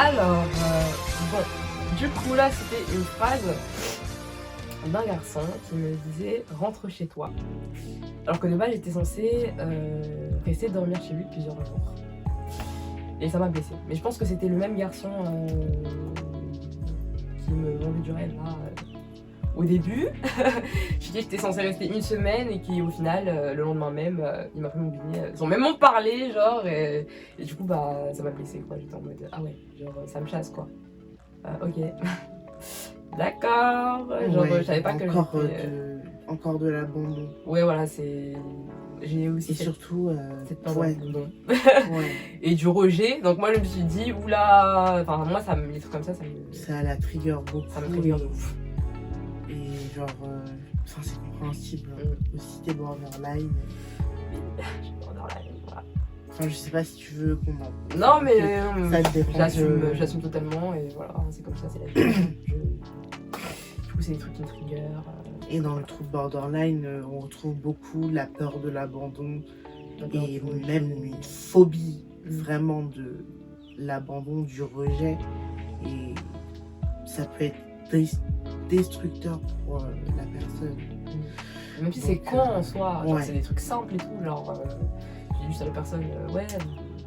Alors, bon, du coup là c'était une phrase d'un garçon qui me disait « rentre chez toi ». Alors que de base j'étais censée rester dormir chez lui plusieurs jours. Et ça m'a blessée. Mais je pense que c'était le même garçon qui me vendait du rêve là, au début. J'ai dit que j'étais censée rester une semaine et qui au final, le lendemain même, il m'a pris mon billet sans même m'en parler, genre, et du coup bah ça m'a blessée quoi. J'étais en mode ah ouais, genre ça me chasse quoi. Ok. D'accord. Genre Ouais, je savais pas que j'étais... encore de l'abandon. Ouais voilà, c'est... J'ai aussi et surtout cette peur ouais. d'abandon. Ouais. Et du rejet. Donc moi je me suis dit oula, enfin moi ça me... les trucs comme ça me... ça la trigger beaucoup. Ça me trigger de ouf. Et genre enfin c'est compréhensible. Aussi t'es borderline. Je suis borderline, voilà. Enfin je sais pas si tu veux qu'on en... Non mais ça te dépend. j'assume totalement et voilà, c'est comme ça, c'est la vie. Du coup c'est des trucs qui me trigger. Et dans le trouble borderline, on retrouve beaucoup la peur de l'abandon et même une phobie vraiment de l'abandon, du rejet. Et ça peut être destructeur pour la personne. Même si c'est con en soi, genre, ouais. C'est des trucs simples et tout, genre j'ai dit juste à la personne ouais,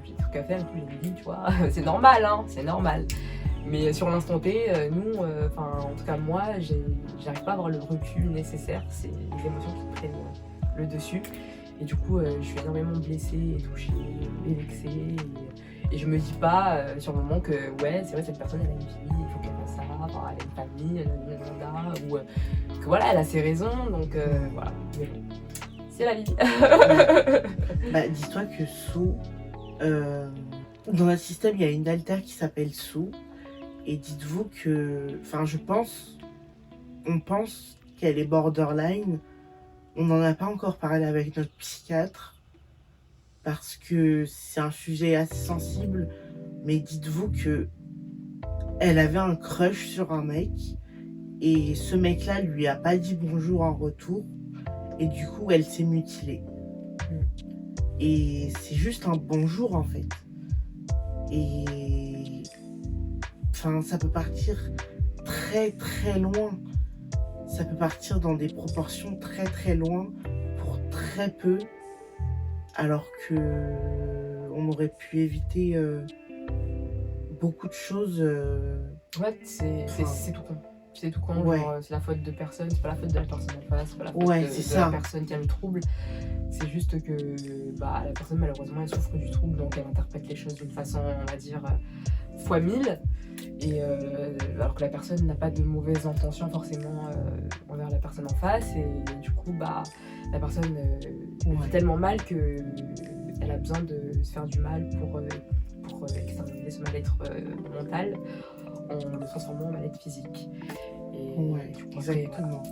j'ai des trucs à faire et tout, j'ai dit tu vois, c'est normal hein, c'est normal. Mais sur l'instant T, nous, en tout cas moi, j'arrive pas à avoir le recul nécessaire, c'est les émotions qui prennent le dessus. Et du coup, je suis énormément blessée et touchée et vexée. Et je me dis pas sur le moment que ouais, c'est vrai, cette personne elle a une vie, il faut qu'elle fasse ça, enfin, elle a une famille, elle a une agenda, ou que voilà, elle a ses raisons, donc voilà. Mais bon, c'est la vie. Bah, dis-toi que Sue, dans notre système, il y a une alter qui s'appelle Sue. Et dites-vous que, enfin on pense qu'elle est borderline. On n'en a pas encore parlé avec notre psychiatre parce que c'est un sujet assez sensible. Mais dites-vous que elle avait un crush sur un mec et ce mec-là lui a pas dit bonjour en retour et du coup elle s'est mutilée. Et c'est juste un bonjour en fait. Et enfin, ça peut partir très très loin. Ça peut partir dans des proportions très très loin pour très peu, alors que on aurait pu éviter beaucoup de choses. En fait, c'est tout con. C'est tout con, ouais. Genre, c'est la faute de personne, c'est pas la faute de la personne en face, c'est pas la faute de la personne qui a le trouble. C'est juste que bah, la personne malheureusement elle souffre du trouble, donc elle interprète les choses d'une façon, on va dire, fois 1000. Et alors que la personne n'a pas de mauvaises intentions forcément envers la personne en face, et du coup bah, la personne vit tellement mal qu'elle a besoin de se faire du mal pour externaliser ce mal-être mental en le transformant en mal-être physique. Et du coup, exactement.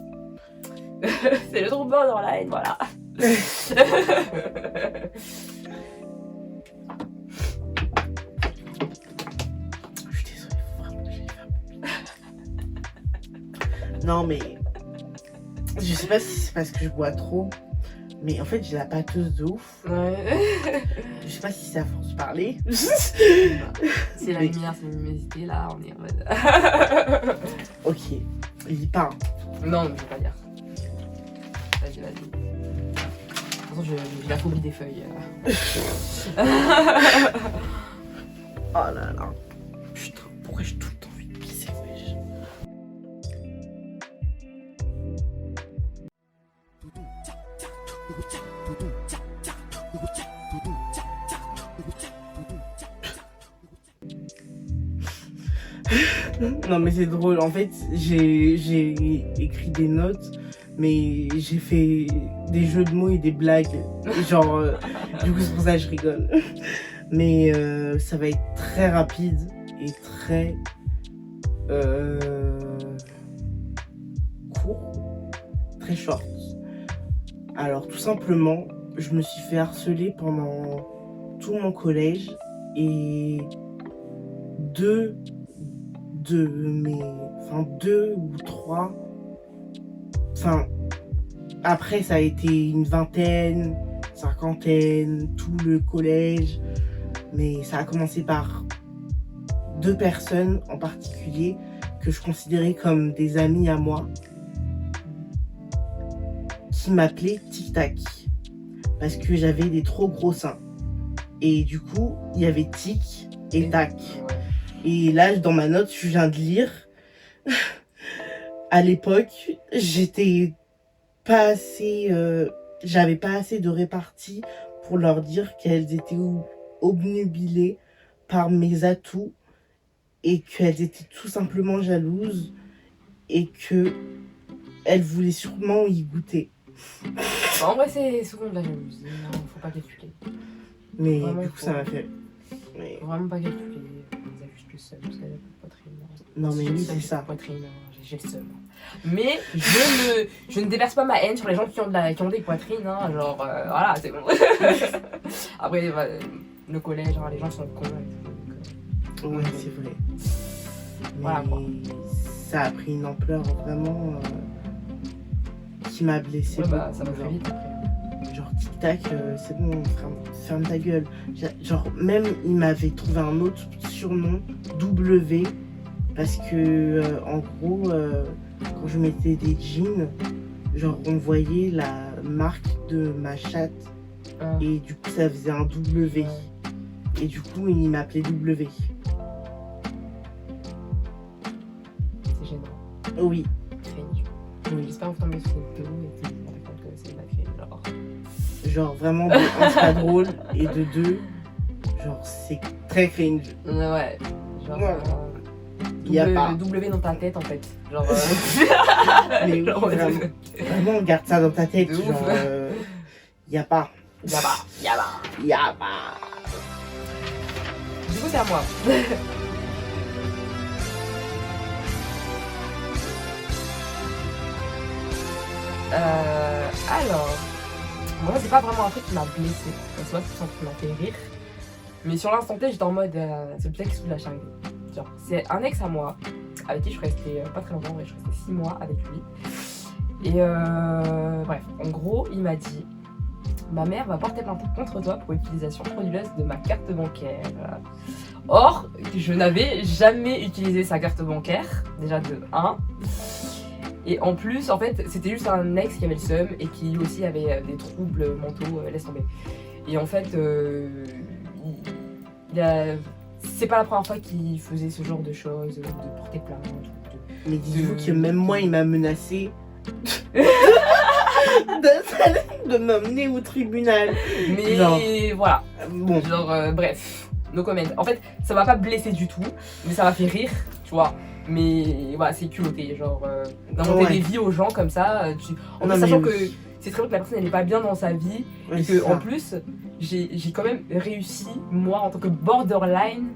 c'est le trouble borderline, voilà. Non mais je sais pas si c'est parce que je bois trop, mais en fait j'ai la pâteuse de ouf. Ouais. Je sais pas si c'est à force de parler. C'est la lumière, c'est la luminosité, là on est en mode... Ok, lis pas. Non, je vais pas dire. Vas-y. De toute façon, j'ai la phobie des feuilles. Oh là là. Putain, pourquoi j'ai tout le temps envie de pisser, wesh. Non mais c'est drôle, en fait j'ai écrit des notes mais j'ai fait des jeux de mots et des blagues, genre du coup c'est pour ça que je rigole. Mais ça va être très rapide et très court, très short. Alors tout simplement, je me suis fait harceler pendant tout mon collège et deux ou trois, enfin après ça a été une vingtaine, cinquantaine, tout le collège, mais ça a commencé par 2 personnes en particulier que je considérais comme des amis à moi qui m'appelaient Tic Tac parce que j'avais des trop gros seins. Et du coup, il y avait Tic et Tac. Et là, dans ma note, je viens de lire. À l'époque, j'étais pas assez... j'avais pas assez de répartie pour leur dire qu'elles étaient obnubilées par mes atouts et qu'elles étaient tout simplement jalouses et qu'elles voulaient sûrement y goûter. En vrai, c'est souvent de la jalousie, hein, faut pas calculer. Mais vraiment, du coup, ça m'a fait... Mais... Faut vraiment pas calculer, ils ont juste le seum, parce qu'elle a pas de poitrine. Non mais oui, c'est ça. Poitrine, j'ai le seum. Mais je ne déverse pas ma haine sur les gens qui ont des poitrines, hein, genre, voilà, c'est bon. Après, le collège, genre, les gens sont cons. Ouais, c'est vrai. Mais voilà, quoi. Ça a pris une ampleur vraiment qui m'a blessée. Ouais, bah, ça m'a fait vite après. Genre Tic Tac, c'est bon, ferme ta gueule. Genre même il m'avait trouvé un autre surnom, W, parce que en gros, quand je mettais des jeans, genre on voyait la marque de ma chatte et du coup ça faisait un W. Et du coup il m'appelait W. C'est gênant. Oui. Cringe. Oui. J'espère que vous tombez sur cette vidéo et que vous vous rendez compte que c'est de la cringe, genre. Genre vraiment de 1 c'est pas drôle et de 2 genre c'est très cringe. Ouais, genre y a pas. Le W dans ta tête en fait. Genre mais oui, genre, vraiment garde ça dans ta tête. De genre y a pas. Y a pas. Du coup c'est à moi. Alors, moi c'est pas vraiment un truc qui m'a blessé, c'est pas tout qui m'a fait rire. Mais sur l'instant T, j'étais en mode c'est le pire qui se fout de la charité. Genre, c'est un ex à moi, avec qui je restais pas très longtemps, mais je restais 6 mois avec lui. Et bref, en gros, il m'a dit ma mère va porter plainte contre toi pour utilisation frauduleuse de ma carte bancaire. Or, je n'avais jamais utilisé sa carte bancaire, déjà de 1. Et en plus, en fait, c'était juste un ex qui avait le seum et qui aussi avait des troubles mentaux, laisse tomber. Et en fait, c'est pas la première fois qu'il faisait ce genre de choses, de porter plainte. Mais dites-vous que même moi, il m'a menacé de m'emmener au tribunal. Mais genre, voilà. Bon. Genre, bref, no comment. En fait, ça m'a pas blessé du tout, mais ça m'a fait rire, tu vois. Mais voilà, c'est culotté, genre d'inventer des vies aux gens comme ça, en sachant que c'est très bien que la personne elle est pas bien dans sa vie, et que en plus j'ai quand même réussi, moi en tant que borderline,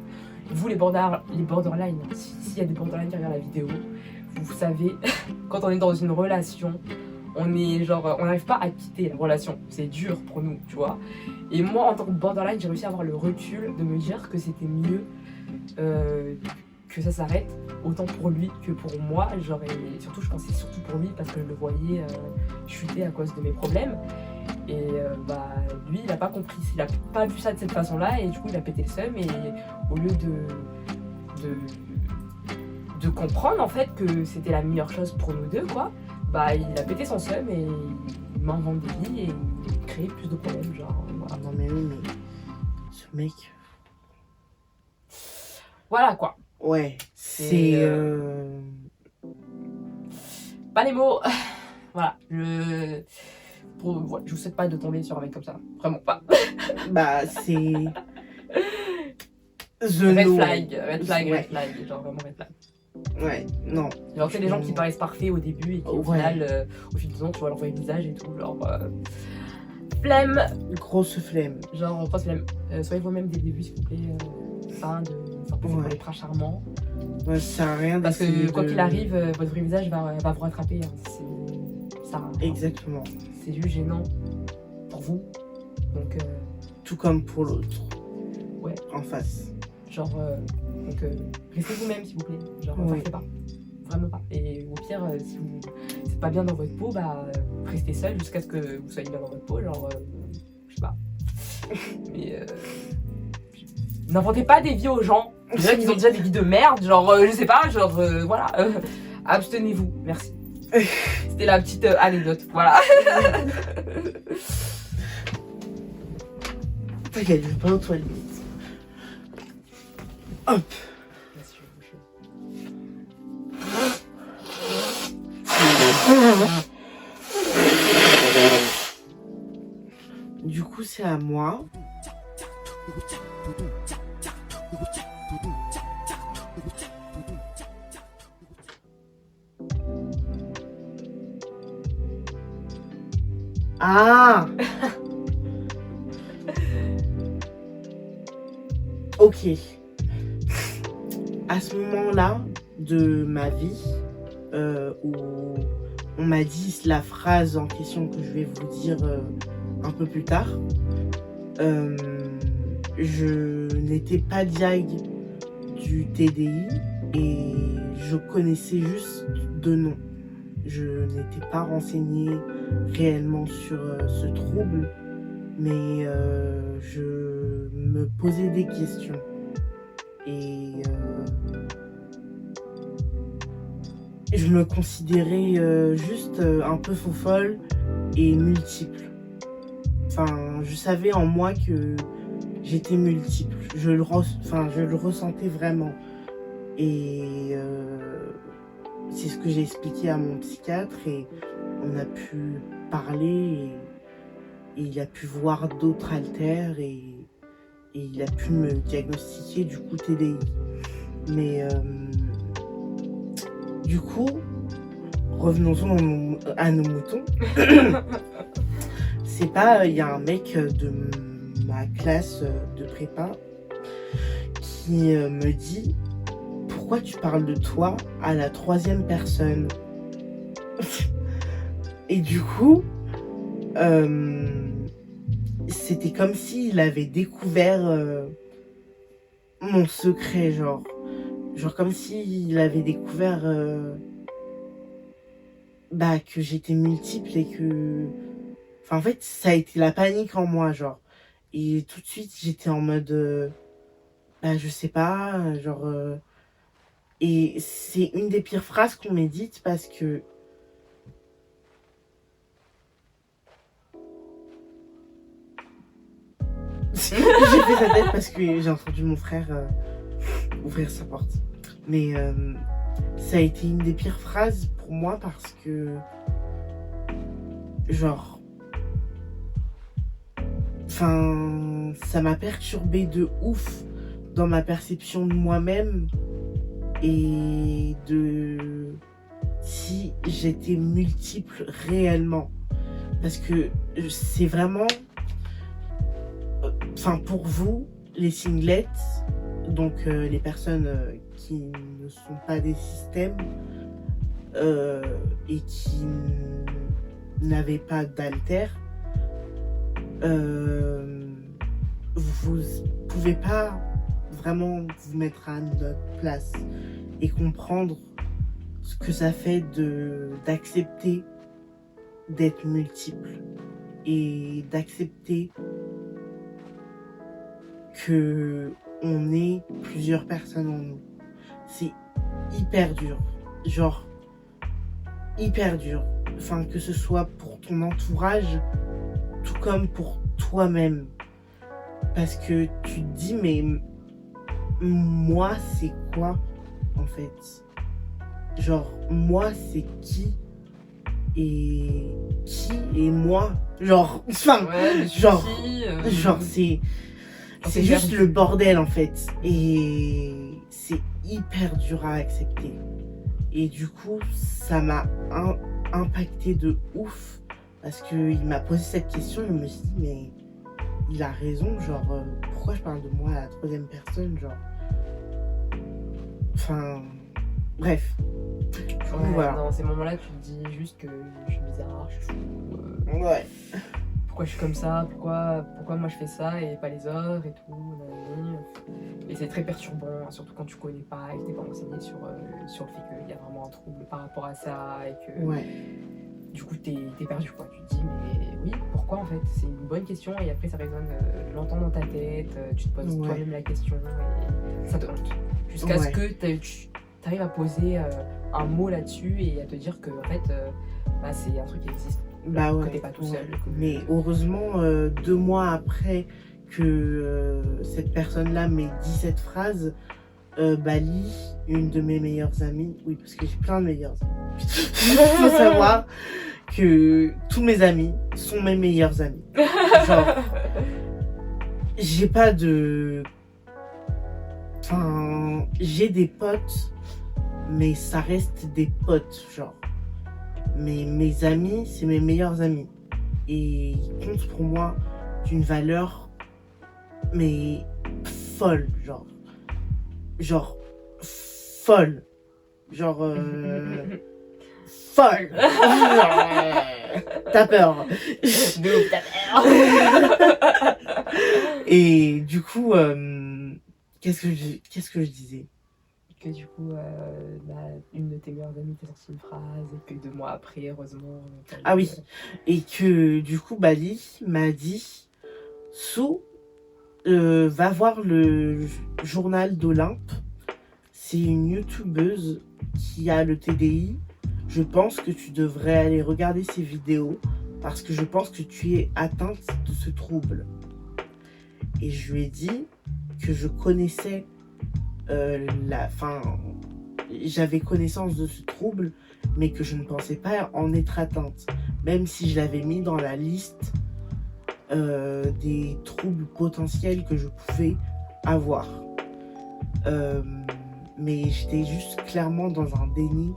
vous les borderline, s'il y a des borderline qui regardent la vidéo, vous savez, quand on est dans une relation, on est genre, on n'arrive pas à quitter la relation, c'est dur pour nous, tu vois. Et moi en tant que borderline, j'ai réussi à avoir le recul de me dire que c'était mieux que ça s'arrête, autant pour lui que pour moi. Genre, et surtout, je pensais surtout pour lui parce que je le voyais chuter à cause de mes problèmes. Et lui, il a pas compris, il a pas vu ça de cette façon-là, et du coup, il a pété le seum. Et au lieu de comprendre en fait que c'était la meilleure chose pour nous deux, quoi, il a pété son seum et il m'invente des vies et il crée plus de problèmes. Genre, voilà. Non, mais oui, mais ce mec. Voilà quoi. Ouais, c'est. Pas les mots. Voilà, je vous souhaite pas de tomber sur un mec comme ça. Vraiment pas. C'est. Red flag, genre vraiment red flag. Ouais, non. Genre, c'est des gens qui paraissent parfaits au début et qui, au final, au fil du temps, tu vois leur vrai visage et tout. Genre. Flemme. Grosse flemme. Genre, grosse flemme. Soyez vous-même dès le début, s'il vous plaît. Pour les princes charmants. Ouais, ça sert à rien. Parce que quoi qu'il arrive, votre vrai visage va vous rattraper. Hein. Ça. Exactement. C'est juste gênant pour vous. Donc. Tout comme pour l'autre. Ouais. En face. Genre. Donc, restez vous-même, s'il vous plaît. Genre, forcez pas. Vraiment pas. Et au pire, si vous n'êtes pas bien dans votre peau, restez seul jusqu'à ce que vous soyez bien dans votre peau. Genre, je sais pas. Mais. N'inventez pas des vies aux gens. Déjà qu'ils ont déjà des vies de merde, genre, je sais pas, genre, voilà. Abstenez-vous, merci. C'était la petite anecdote, voilà. T'inquiète, pas aux toilettes. Hop. Du coup, c'est à moi. Ah. Ok. À ce moment-là de ma vie, où on m'a dit la phrase en question que je vais vous dire un peu plus tard, je n'étais pas diag du TDI et je connaissais juste de nom. Je n'étais pas renseignée réellement sur ce trouble, mais je me posais des questions. Et je me considérais juste un peu faux-folle et multiple. Enfin, je savais en moi que j'étais multiple. Je le ressentais vraiment. Et c'est ce que j'ai expliqué à mon psychiatre et on a pu parler et il a pu voir d'autres haltères et il a pu me diagnostiquer du coup TDI. Mais du coup, revenons-en à nos moutons. C'est pas, il y a un mec de ma classe de prépa qui me dit « Pourquoi tu parles de toi à la 3e personne ?» Et du coup, c'était comme s'il avait découvert mon secret, genre comme s'il avait découvert que j'étais multiple et que... Enfin, en fait, ça a été la panique en moi, genre. Et tout de suite, j'étais en mode... je sais pas, genre... Et c'est une des pires phrases qu'on m'ait dites parce que... J'ai fait sa tête parce que j'ai entendu mon frère ouvrir sa porte. Mais ça a été une des pires phrases pour moi parce que... Genre... Enfin, ça m'a perturbée de ouf dans ma perception de moi-même et de si j'étais multiple réellement. Parce que c'est vraiment... Enfin, pour vous, les singlets, donc les personnes qui ne sont pas des systèmes et qui n'avaient pas d'alter, vous pouvez pas vraiment vous mettre à notre place et comprendre ce que ça fait d'accepter d'être multiple et d'accepter que on est plusieurs personnes en nous. C'est hyper dur, genre hyper dur. Enfin, que ce soit pour ton entourage, tout comme pour toi-même. Parce que tu te dis, mais moi, c'est quoi, en fait? Genre, moi, c'est qui et moi? Genre, enfin, ouais, genre, qui, genre, c'est juste le bordel, en fait. Et c'est hyper dur à accepter. Et du coup, ça m'a impacté de ouf. Parce qu'il m'a posé cette question et je me suis dit, mais il a raison, genre, pourquoi je parle de moi à la 3e personne, genre. Enfin, bref. Ouais, voilà. Dans ces moments-là, tu te dis juste que je suis bizarre, je suis fou. Ouais. Pourquoi je suis comme ça, pourquoi moi je fais ça et pas les autres et tout. Et c'est très perturbant, surtout quand tu connais pas et que t'es pas renseigné sur le fait qu'il y a vraiment un trouble par rapport à ça et que... Ouais. du coup, t'es perdu, quoi. Tu te dis, mais oui, pourquoi en fait? C'est une bonne question, et après, ça résonne longtemps dans ta tête, tu te poses toi-même la question, et ça te hante. Jusqu'à ce que tu arrives à poser un mot là-dessus et à te dire que, en fait, c'est un truc qui existe. Que t'es pas tout seul. Mais heureusement, 2 mois après que cette personne-là m'ait dit cette phrase, Bali, une de mes meilleures amies, oui, parce que j'ai plein de meilleures amies. Il faut savoir que tous mes amis sont mes meilleurs amis. Genre, j'ai pas de... Enfin, j'ai des potes, mais ça reste des potes, genre. Mais mes amis, c'est mes meilleurs amis. Et ils comptent pour moi d'une valeur, mais folle, genre. Genre, folle. Genre, folle. T'as peur. Et du coup, qu'est-ce que je disais? Que du coup, une de tes meilleures amies t'a sorti une phrase, et que 2 mois après, heureusement... Ah oui, et que du coup, Bali m'a dit, Sou, va voir le journal d'Olympe. C'est une youtubeuse qui a le TDI. Je pense que tu devrais aller regarder ses vidéos parce que je pense que tu es atteinte de ce trouble. Et je lui ai dit que je connaissais j'avais connaissance de ce trouble, mais que je ne pensais pas en être atteinte, même si je l'avais mis dans la liste des troubles potentiels que je pouvais avoir. Mais j'étais juste clairement dans un déni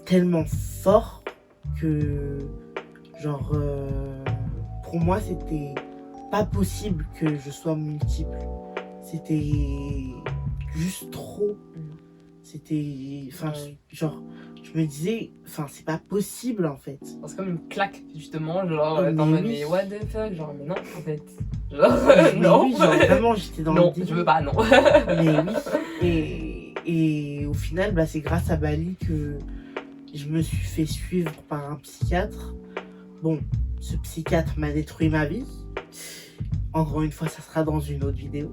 tellement fort que, genre, pour moi, c'était pas possible que je sois multiple. C'était juste trop. C'était... Enfin, genre, je me disais... Enfin, c'est pas possible, en fait. C'est comme une claque, justement, genre, mais what the fuck, genre, mais non, en fait. Genre, non. Oui, genre, vraiment, j'étais dans le non, je veux pas, non. Mais oui. Et au final, c'est grâce à Bali que je me suis fait suivre par un psychiatre. Bon, ce psychiatre m'a détruit ma vie. Encore une fois, ça sera dans une autre vidéo.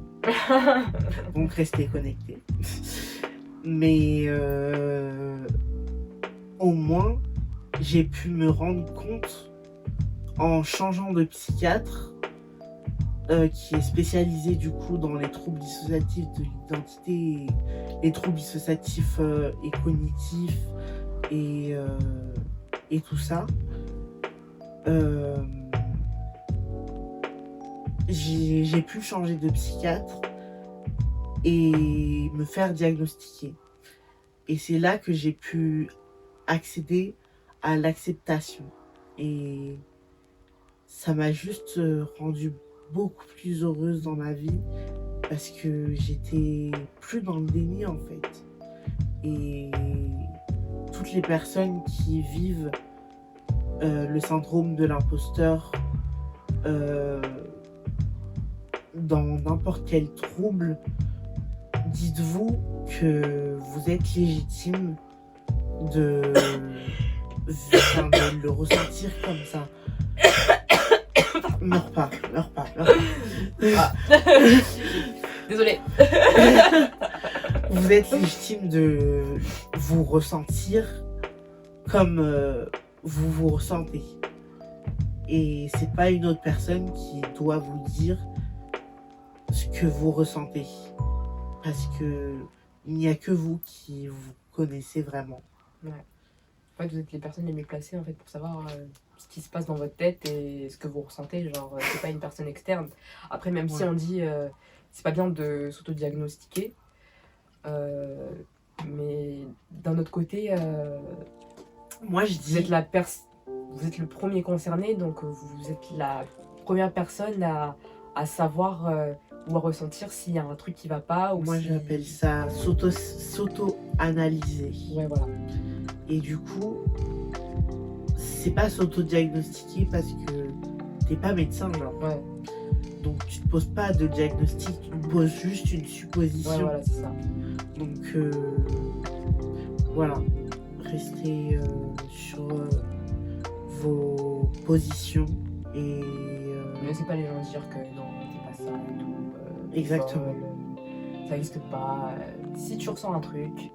Donc, restez connectés. Mais au moins, j'ai pu me rendre compte en changeant de psychiatre qui est spécialisé du coup dans les troubles dissociatifs de l'identité, les troubles dissociatifs et cognitifs et tout ça. J'ai pu changer de psychiatre et me faire diagnostiquer. Et c'est là que j'ai pu accéder à l'acceptation. Et ça m'a juste rendue beaucoup plus heureuse dans ma vie parce que j'étais plus dans le déni en fait. Et toutes les personnes qui vivent le syndrome de l'imposteur dans n'importe quel trouble, dites-vous que vous êtes légitime de le ressentir comme ça. Meurs pas. Ah. Désolée. Vous êtes légitime de vous ressentir comme vous vous ressentez. Et c'est pas une autre personne qui doit vous dire ce que vous ressentez. Parce que il n'y a que vous qui vous connaissez vraiment. Ouais. En fait, vous êtes les personnes les mieux placées en fait, pour savoir ce qui se passe dans votre tête et ce que vous ressentez. Genre, c'est pas une personne externe. Après, même si on dit c'est pas bien de s'auto-diagnostiquer, mais d'un autre côté, moi je dis... vous êtes le premier concerné, donc vous êtes la première personne à savoir ou à ressentir s'il y a un truc qui va pas. Ou moi j'appelle ça s'auto-analyser. Ouais, voilà. Et du coup, c'est pas s'auto-diagnostiquer parce que t'es pas médecin, genre. Ouais. Donc tu te poses pas de diagnostic, tu te poses juste une supposition. Ouais, voilà, c'est ça. Donc voilà. rester sur vos positions et... Ne laissez pas les gens dire que non, c'est pas ça et tout. Exactement. Ça n'existe pas. Si tu ressens un truc,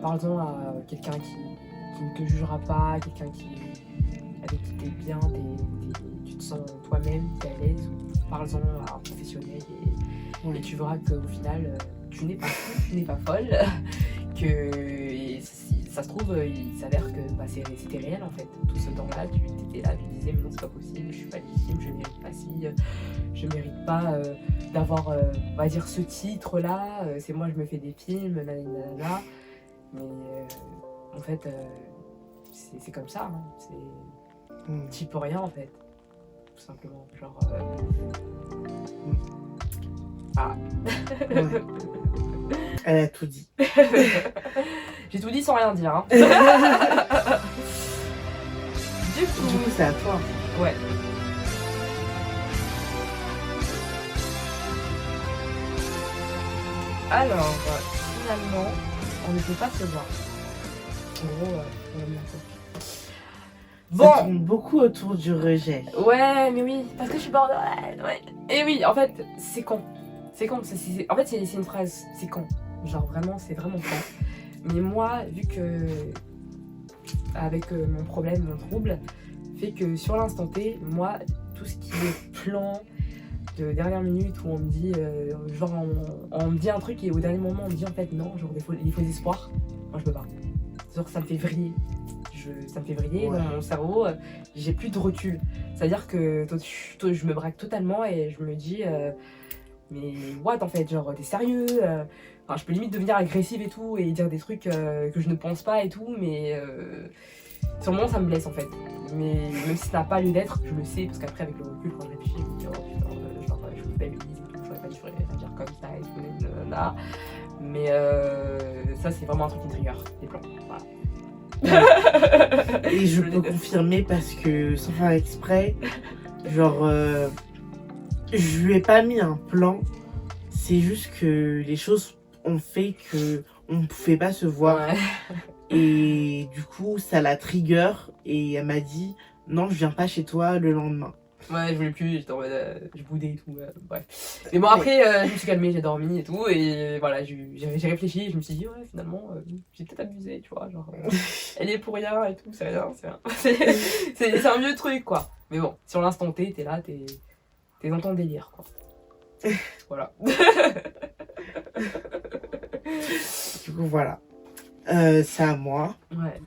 parle-en à quelqu'un qui ne te jugera pas, quelqu'un avec qui t'es bien, tu te sens toi-même, t'es à l'aise, ou parle-en à un professionnel et tu verras qu'au final, tu n'es pas fou, tu n'es pas folle, que si ça se trouve, il s'avère que c'était réel en fait. Tout ce temps-là, tu étais là, tu disais mais non c'est pas possible, je suis pas légitime, je mérite pas ci, je mérite pas d'avoir, on va dire, ce titre-là, c'est moi je me fais des films, nanana. Mais en fait, c'est comme ça, hein. Tu peux rien en fait, tout simplement. Genre. Ah. Ouais. Elle a tout dit. J'ai tout dit sans rien dire. Hein. Du coup, c'est à toi. Ouais. Alors, finalement, on ne peut pas se voir. En gros, on va bien ça. Bon. Ça tourne beaucoup autour du rejet. Ouais, mais oui, parce que je suis borderline. Ouais. Et oui, en fait, c'est con. C'est con. En fait, c'est une phrase. C'est con. Genre vraiment, c'est vraiment con. Mais moi, vu que avec mon problème, mon trouble, fait que sur l'instant T, moi, tout ce qui est plan de dernière minute où on me dit, genre, on me dit un truc et au dernier moment on me dit en fait non, genre des faux espoirs, moi je peux pas. Genre ça me fait vriller. Ça me fait vriller dans mon cerveau, j'ai plus de recul. C'est-à-dire que je me braque totalement et je me dis, mais what en fait, genre t'es sérieux Enfin, je peux limite devenir agressive et tout et dire des trucs que je ne pense pas et tout, mais sur le moment ça me blesse en fait. Mais même si ça n'a pas lieu d'être, je le sais parce qu'après avec le recul quand je réfléchis, je me dis oh putain, genre je me culpabilise et tout, j'aurais pas dû dire comme ça et tout, là. Mais ça c'est vraiment un truc qui me trigger, les plans, voilà. Et je peux confirmer parce que sans faire exprès, genre je lui ai pas mis un plan, c'est juste que les choses ont fait que on ne pouvait pas se voir. Ouais. Et du coup ça la trigger et elle m'a dit non je viens pas chez toi le lendemain. Ouais, je voulais plus, j'étais en mode, je boudais et tout, bref. Mais bon, après, je me suis calmée, j'ai dormi et tout, et voilà, j'ai réfléchi, et je me suis dit, ouais, finalement, j'ai peut-être abusé, tu vois, genre, elle est pour rien et tout, c'est rien, c'est un vieux truc, quoi. Mais bon, sur l'instant T, t'es là, t'es dans ton délire, quoi. Voilà. Du coup, voilà. C'est à moi. Ouais.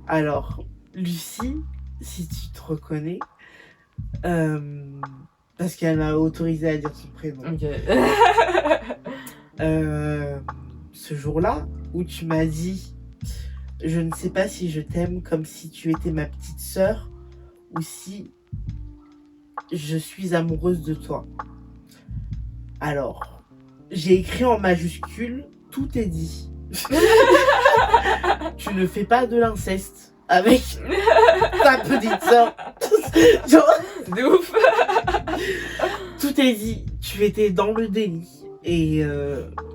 Alors, Lucie, si tu te reconnais, parce qu'elle m'a autorisé à dire son prénom. Ok. Ce jour-là, où tu m'as dit « Je ne sais pas si je t'aime comme si tu étais ma petite sœur ou si je suis amoureuse de toi. » Alors, j'ai écrit en majuscule « Tout est dit. » Tu ne fais pas de l'inceste avec ta petite sœur. De ouf. Tout est dit. Tu étais dans le déni. Et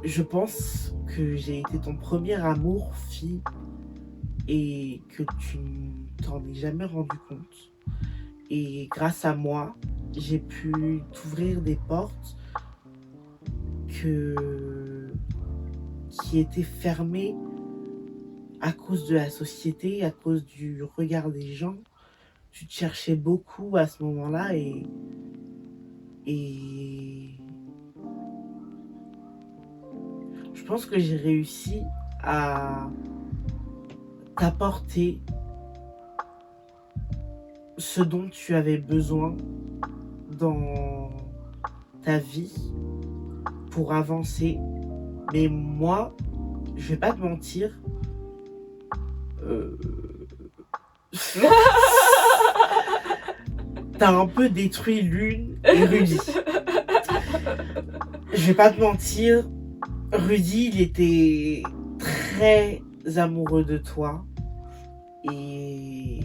je pense que j'ai été ton premier amour, fille, et que tu ne t'en es jamais rendu compte. Et grâce à moi, j'ai pu t'ouvrir des portes qui étaient fermées à cause de la société, à cause du regard des gens. Tu te cherchais beaucoup à ce moment-là et je pense que j'ai réussi à t'apporter ce dont tu avais besoin dans ta vie pour avancer. Mais moi, je vais pas te mentir, t'as un peu détruit Lune et Rudy. Je vais pas te mentir, Rudy, il était très amoureux de toi et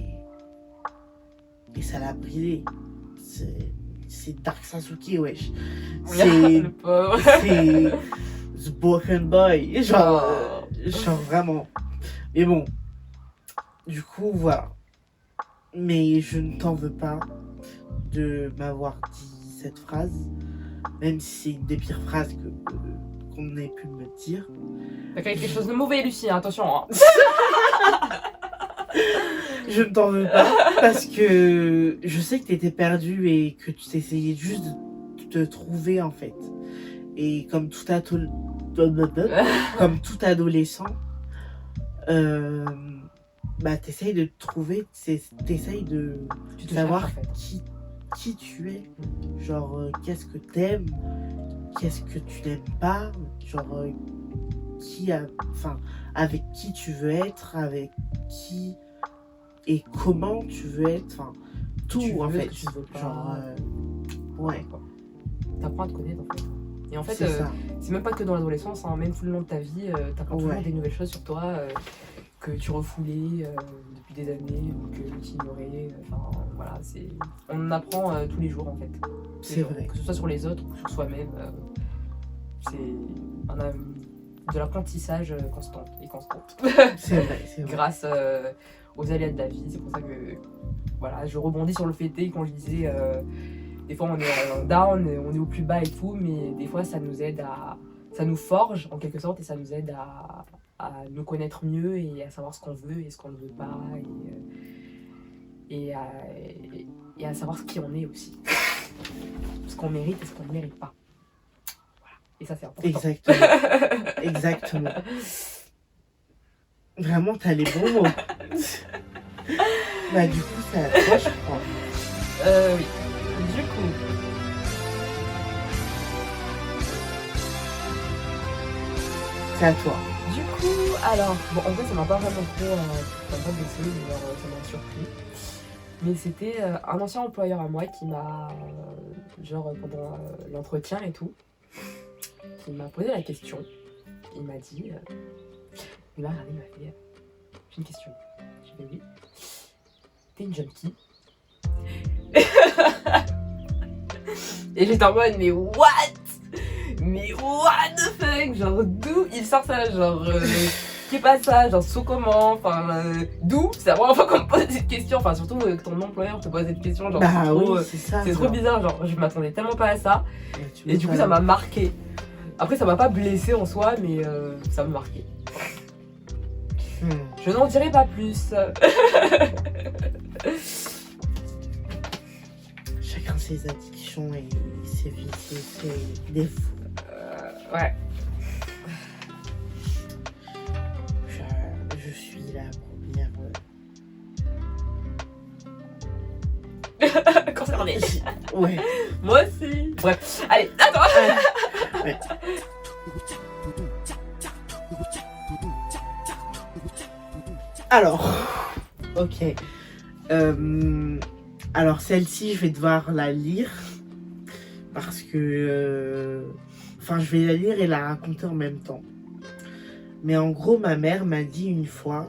ça l'a brisé. c'est Dark Sasuke, wesh. Le pauvre. C'est The Broken Boy. Genre vraiment. Mais bon, du coup, voilà. Mais je ne t'en veux pas de m'avoir dit cette phrase, même si c'est une des pires phrases qu'on ait pu me dire. T'as fait quelque chose de mauvais, Lucie, hein, attention. Hein. Je ne t'en veux pas, parce que je sais que t'étais perdue et que tu t'essayais juste de te trouver, en fait. Et comme tout adolescent, t'essayes de te trouver, t'essayes de savoir qui tu es. Genre, qu'est-ce que t'aimes, qu'est-ce que tu n'aimes pas, genre, avec qui tu veux être, avec qui et comment tu veux être, enfin, tout en fait. Tu veux pas. Genre, ouais. T'apprends à te connaître, en fait. Et en fait, c'est même pas que dans l'adolescence, hein, même tout le long de ta vie, t'apprends toujours des nouvelles choses sur toi que tu refoulais depuis des années ou que tu ignorais. Enfin, voilà, on apprend tous les jours, en fait. C'est vrai. Que ce soit sur les autres ou sur soi-même. C'est de l'apprentissage constant. C'est vrai. Grâce aux aléas de la vie. C'est pour ça que voilà, je rebondis sur le fait quand je disais des fois on est en down, on est au plus bas et tout, mais des fois ça nous forge en quelque sorte et ça nous aide à nous connaître mieux et à savoir ce qu'on veut et ce qu'on ne veut pas et à savoir ce qui on est aussi. Ce qu'on mérite et ce qu'on ne mérite pas. Voilà. Et ça c'est important. Exactement. Vraiment, t'as les bons mots. Du coup, c'est à toi, je crois. Oui. Du coup. C'est à toi. Du coup, alors, en vrai, ça m'a pas vraiment trop blessé, ça m'a surpris. Mais c'était un ancien employeur à moi qui m'a, pendant l'entretien et tout, qui m'a posé la question. Il m'a dit, il m'a regardé, il m'a fait, j'ai une question. Je lui ai dit, t'es une junkie? Et j'étais en mode, mais what? Mais what the fuck? Genre, d'où il sort ça? Genre, qu'est pas ça? Genre, sous comment? Enfin, d'où? C'est la première fois qu'on me pose cette question. Enfin, surtout que ton employeur te pose cette question. Genre, c'est trop bizarre. Genre, je m'attendais tellement pas à ça. Et du coup, ça m'a marqué. Après, ça m'a pas blessé en soi, mais ça m'a marqué. Je n'en dirai pas plus. Chacun ses addictions et ses vices et ses défauts. Ouais. Je suis la première. Concernée. Ouais. Moi aussi. Bref. Allez, attends. Ouais. Alors, ok. Alors celle-ci, je vais devoir la lire parce que, je vais la lire et la raconter en même temps. Mais en gros, ma mère m'a dit une fois,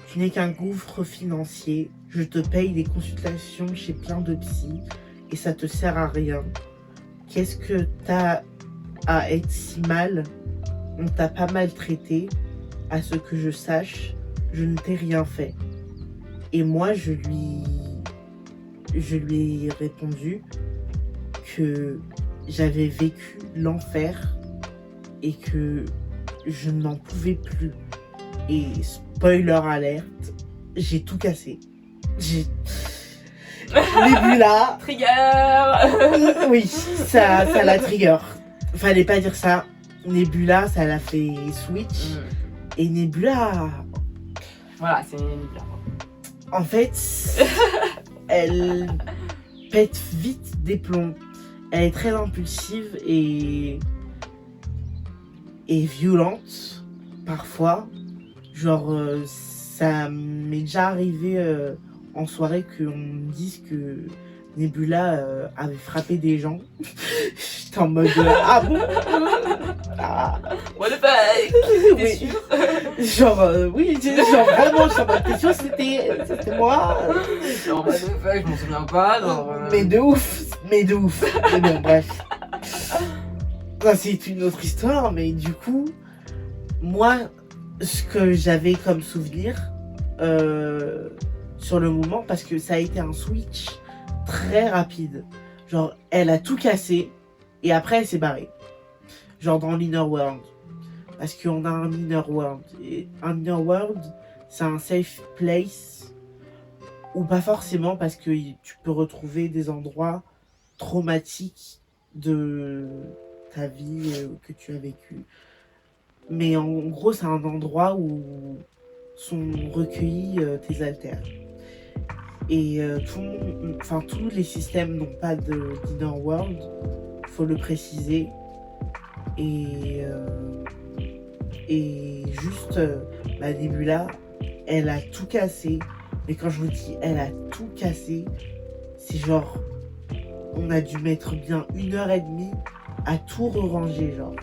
tu n'es qu'un gouffre financier. Je te paye des consultations chez plein de psys et ça te sert à rien. Qu'est-ce que t'as à être si mal? On t'a pas maltraité. À ce que je sache, je ne t'ai rien fait. Et moi, je lui ai répondu que j'avais vécu l'enfer et que je n'en pouvais plus. Et spoiler alerte, j'ai tout cassé. Nebula. Trigger. Oui, ça la trigger. Fallait pas dire ça. Nebula, ça l'a fait switch. Et Nebula... Voilà, c'est Nebula. En fait, elle pète vite des plombs. Elle est très impulsive et violente, parfois. Genre, ça m'est déjà arrivé en soirée qu'on me dise que Nebula avait frappé des gens. J'étais en mode ah bon? What the fuck? T'es sûr? Genre oui, genre vraiment, je suis en mode t'es sûr c'était moi? Genre what the fuck, je m'en souviens pas. Genre, Mais de ouf, Mais de ouf. Mais bon, bref. Ça, c'est une autre histoire, mais du coup, moi, ce que j'avais comme souvenir sur le moment, parce que ça a été un switch très rapide. Genre, elle a tout cassé et après, elle s'est barrée. Genre dans l'Inner World. Parce qu'on a un Inner World. Et un Inner World, c'est un safe place. Ou pas forcément, parce que tu peux retrouver des endroits traumatiques de ta vie que tu as vécu. Mais en gros, c'est un endroit où sont recueillis tes alters. Et tous les systèmes n'ont pas d'Inner World, faut le préciser. Et juste, Nebula, elle a tout cassé. Mais quand je vous dis elle a tout cassé, c'est genre, on a dû mettre bien 1h30 à tout ranger, genre.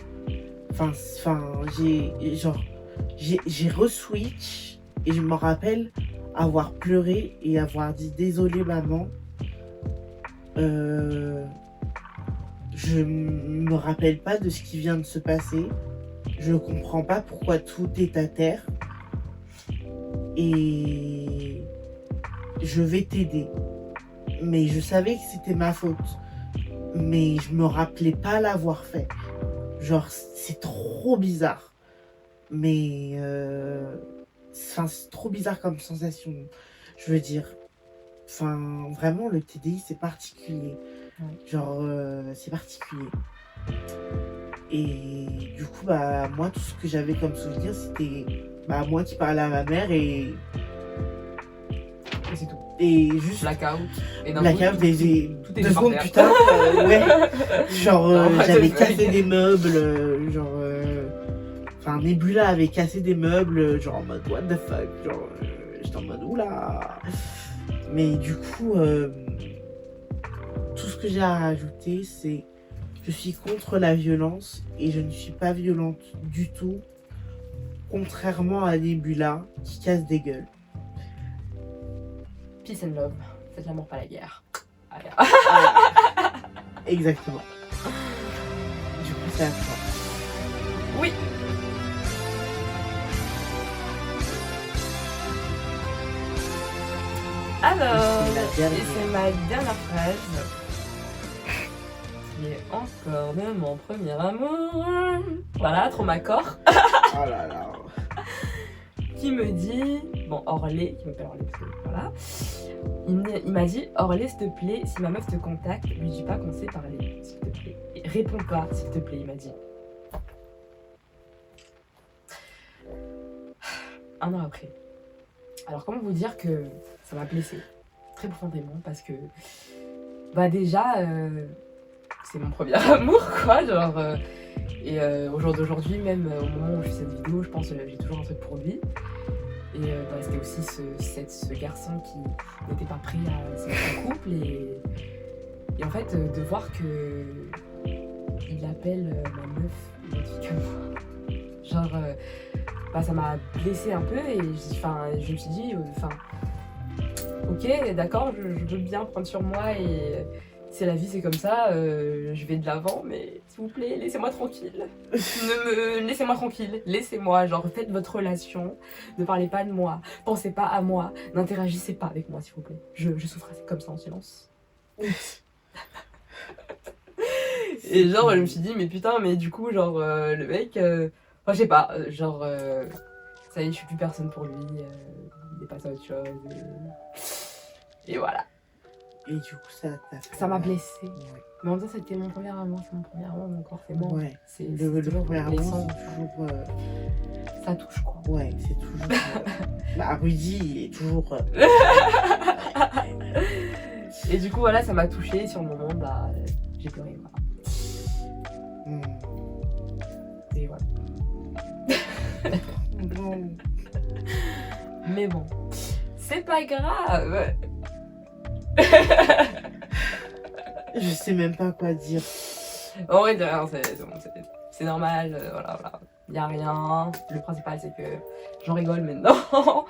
J'ai re-switch et je me rappelle avoir pleuré et avoir dit désolé maman. Je me rappelle pas de ce qui vient de se passer. Je comprends pas pourquoi tout est à terre. Et je vais t'aider. Mais je savais que c'était ma faute. Mais je me rappelais pas l'avoir fait. Genre, c'est trop bizarre. Mais c'est trop bizarre comme sensation. Je veux dire, vraiment, le TDI, c'est particulier. Genre, c'est particulier. Et du coup, moi, tout ce que j'avais comme souvenir, c'était moi qui parlais à ma mère et c'est tout. Et juste blackout. Et blackout, tout 2 secondes plus tard, ouais. Genre, j'avais cassé des meubles, Nebula avait cassé des meubles, genre en mode what the fuck, genre j'étais en mode oula. Mais du coup, tout ce que j'ai à rajouter, c'est je suis contre la violence et je ne suis pas violente du tout, contrairement à Nebula qui casse des gueules. Peace and love, faites l'amour pas la guerre. Allez. Exactement. Du coup, c'est à toi. Oui. Alors, et c'est ma dernière phrase. Qui est encore de mon premier amour. Voilà, trop m'accord. Oh là là. Qui me dit, bon, Orlé, qui m'appelle Orlé parce que voilà, il m'a dit, Orlé, s'il te plaît, si ma meuf te contacte, lui dis pas qu'on s'est parlé, s'il te plaît. Et réponds pas, s'il te plaît, il m'a dit. 1 an après. Alors, comment vous dire que ça m'a blessée très profondément parce que, déjà, c'est mon premier amour, quoi, genre. Et au jour d'aujourd'hui, même au moment où je fais cette vidéo, je pense que j'ai toujours un truc pour lui. Et c'était aussi ce garçon qui n'était pas prêt à se mettre en couple. Et en fait, de voir que il appelle ma meuf une autre fille que moi. Genre, ça m'a blessée un peu et je me suis dit, ok, d'accord, je veux bien prendre sur moi et c'est la vie, c'est comme ça, je vais de l'avant, mais s'il vous plaît, laissez-moi tranquille. Laissez-moi tranquille, laissez-moi, genre faites votre relation, ne parlez pas de moi, pensez pas à moi, n'interagissez pas avec moi s'il vous plaît. Je souffrais comme ça en silence. Et genre, je me suis dit, mais putain, mais du coup, genre, le mec, je sais pas, ça y est, je suis plus personne pour lui, il est passé à autre chose, et voilà. Et du coup, ça m'a blessée. Ouais. Mais en même temps, c'était mon premier amour, c'est mon premier amour, mon corps, c'est bon. Ouais. C'est le premier amour, c'est toujours. Ça touche quoi. Ouais, c'est toujours. Rudy, il est toujours. Et du coup, voilà, ça m'a touchée. Sur le moment, j'ai pleuré. Voilà. Et voilà. Bon. Mais bon, c'est pas grave. Je sais même pas quoi dire. En vrai, c'est bon, c'est normal, voilà. Il n'y a rien. Le principal, c'est que j'en rigole maintenant.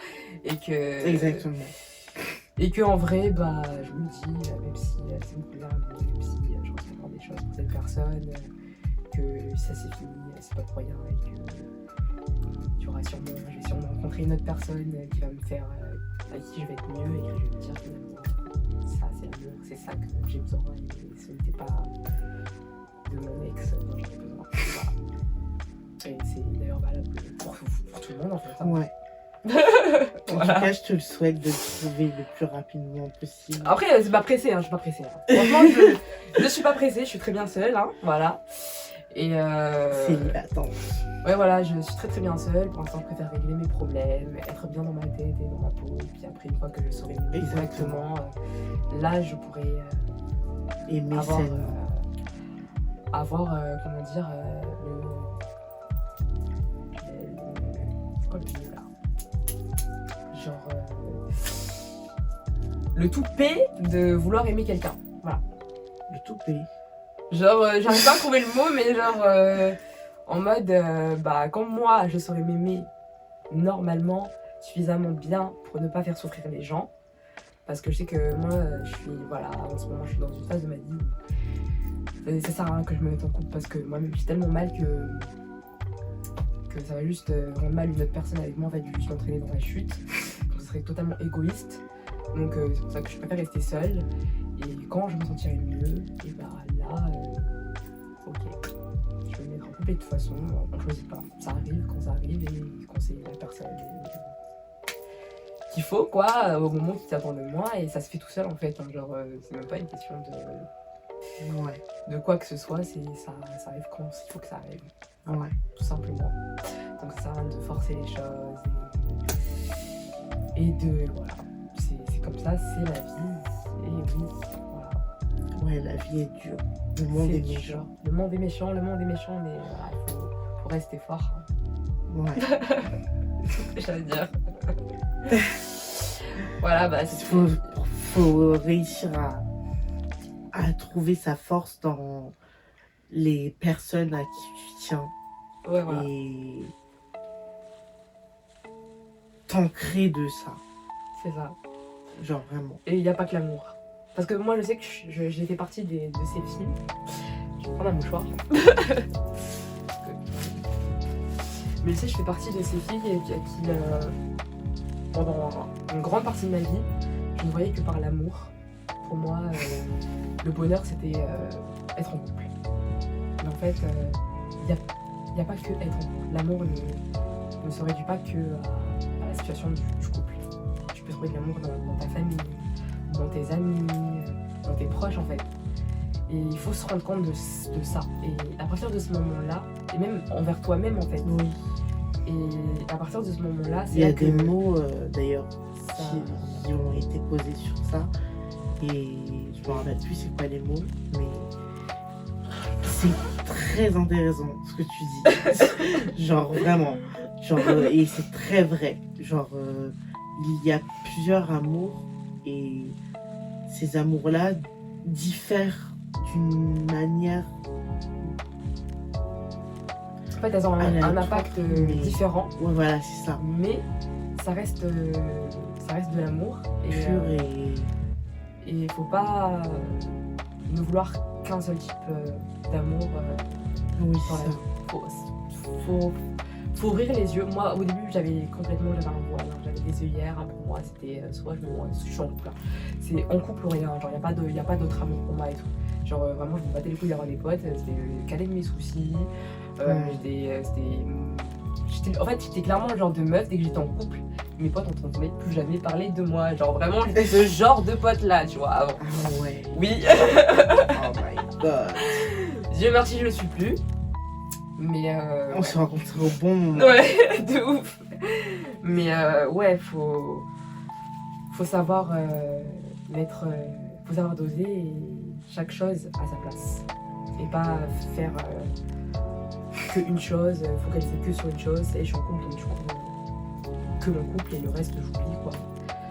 Et que. Exactement. Et que en vrai, bah, je me dis, même si c'est mon premier amour, même si je ressens encore des choses pour cette personne, que ça c'est fini, c'est pas pour rien et que je vais sûrement rencontrer une autre personne qui va me faire, avec qui je vais être mieux et que je vais me dire finalement, ça c'est l'amour, c'est ça que j'ai besoin et ce n'était pas de mon ex dont j'avais besoin. Voilà. Et c'est d'ailleurs valable pour tout le monde en fait. Hein. Ouais. En Voilà. tout cas, je te le souhaite de le trouver le plus rapidement possible. Après, c'est pas pressé, hein, je suis pas pressée. Hein. Franchement, je suis pas pressée, je suis très bien seule, hein, voilà. Et Célibataire. ouais, voilà, je suis très très bien seule. Pour l'instant, je préfère régler mes problèmes, être bien dans ma tête et dans ma peau. Et puis après, une fois que je saurai m'aimer correctement, là, je pourrais aimer comment dire, c'est quoi le mot là? Genre le toupet de vouloir aimer quelqu'un. Voilà. Le toupet. Genre, j'arrive pas à trouver le mot, mais genre en mode, bah, quand moi je saurais m'aimer normalement, suffisamment bien pour ne pas faire souffrir les gens. Parce que je sais que moi, je suis, voilà, en ce moment, je suis dans une phase de ma vie où ça sert à rien que je me mette en couple parce que moi-même, j'ai tellement mal que ça va juste rendre mal une autre personne avec moi, va juste m'entraîner dans la chute. Donc, ce serait totalement égoïste. Donc, c'est pour ça que je préfère rester seule. Et quand je me sentirai mieux, et bah là, ok, je vais me mettre en couple. Et de toute façon, on choisit pas. Ça arrive quand ça arrive et quand c'est la personne qu'il faut, quoi, au moment qui t'attend de moi. Et ça se fait tout seul en fait. Hein, genre, c'est même pas une question de quoi que ce soit. Ça arrive quand il faut que ça arrive. Ouais. Tout simplement. Donc ça sert à rien de forcer les choses et de voilà. C'est comme ça, c'est la vie. Et oui, voilà. Ouais, la vie est dure. Le monde est méchant. Le monde est méchant, mais voilà, faut rester fort. Ouais. C'est tout ce que j'allais dire. Voilà, bah c'est faut réussir à trouver sa force dans les personnes à qui tu tiens. Ouais, voilà. Et t'ancrer de ça. C'est ça. Genre vraiment. Et il n'y a pas que l'amour. Parce que moi je sais que j'ai fait partie de ces films. Je vais prendre un mouchoir. Mais tu sais, je fais partie de ces filles qui pendant une grande partie de ma vie, je ne voyais que par l'amour. Pour moi, le bonheur c'était être en couple. Mais en fait, il n'y a pas que être en couple. L'amour ne se réduit pas que à la situation du couple. Tu peux trouver de l'amour dans ta famille, dans tes amis, dans tes proches en fait. Et il faut se rendre compte de ça. Et à partir de ce moment-là, et même envers toi-même en fait. Oui. Et à partir de ce moment-là, c'est il y a là des que mots d'ailleurs qui ont été posés sur ça. Et je me rappelle plus c'est quoi les mots, mais c'est très intéressant ce que tu dis. Genre vraiment. Genre, et c'est très vrai. Genre, il y a plusieurs amours et ces amours-là diffèrent d'une manière. En fait, elles ont un impact différent. Ouais, voilà, c'est ça. Mais ça reste de l'amour. Pur et il faut pas ne vouloir qu'un seul type d'amour. Oui, dans la vie. Faut ouvrir les yeux. Moi, au début, j'avais un voile. Hein. J'avais des œillères. Hein. Pour moi, c'était soit je suis en couple. Hein. C'est en couple ou rien. Genre, il n'y a pas d'autre amour pour moi et tout. Genre, vraiment, je me battais les couilles d'avoir des potes. C'était caler de mes soucis. En fait, j'étais clairement le genre de meuf, dès que j'étais en couple, mes potes n'entendaient plus jamais parler de moi. Genre, vraiment, j'étais ce genre de pote là, tu vois, avant. Ah ouais. Oui. Oh my god. Dieu merci, je le suis plus. Mais on s'est rencontrés au bon moment. Ouais, de ouf. Mais ouais, faut savoir faut savoir doser et chaque chose à sa place. Et pas faire qu'une chose, focaliser que sur une chose. Et je suis en couple, donc je coupe que mon couple et le reste j'oublie quoi.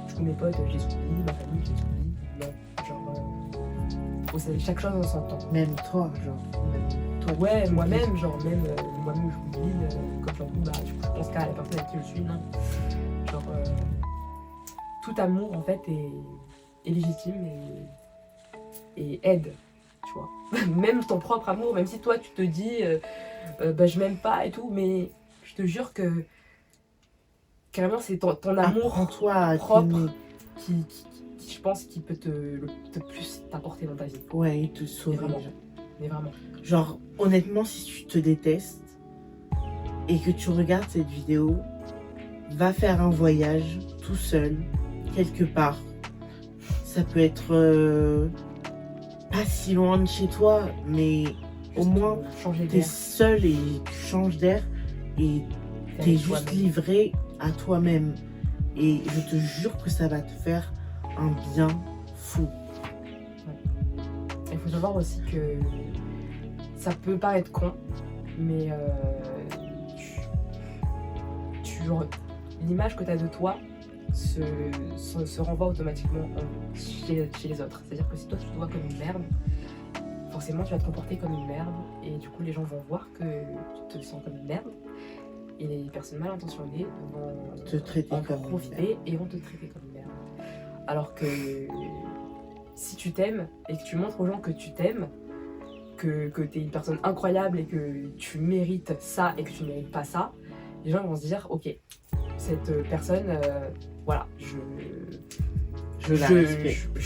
Du coup mes potes je les oublie, ma famille je les oublie. Non, genre chaque chose en son temps. Même toi, genre. Même toi, ouais, moi-même, genre même moi-même j'oublie, comme j'en bah du coup je pense qu'à la personne avec qui je suis, non. Genre tout amour en fait est légitime et aide, tu vois. Même ton propre amour, même si toi tu te dis bah, je m'aime pas et tout, mais je te jure que carrément c'est ton amour propre qui je pense qui peut te plus t'apporter dans ta vie. Ouais, et te sauver. Mais vraiment. Genre, honnêtement, si tu te détestes et que tu regardes cette vidéo, va faire un voyage tout seul, quelque part. Ça peut être pas si loin de chez toi, mais au moins t'es seul et tu changes d'air et t'es juste livré à toi-même. Et je te jure que ça va te faire un bien fou. Il faut savoir aussi que ça peut paraître con, mais l'image que tu as de toi se renvoie automatiquement chez les autres. C'est-à-dire que si toi tu te vois comme une merde, forcément tu vas te comporter comme une merde et du coup les gens vont voir que tu te sens comme une merde et les personnes mal intentionnées vont te traiter en profiter et vont te traiter comme une merde. Alors que si tu t'aimes et que tu montres aux gens que tu t'aimes, que tu es une personne incroyable et que tu mérites ça et que tu ne mérites pas ça, les gens vont se dire ok, cette personne, voilà, je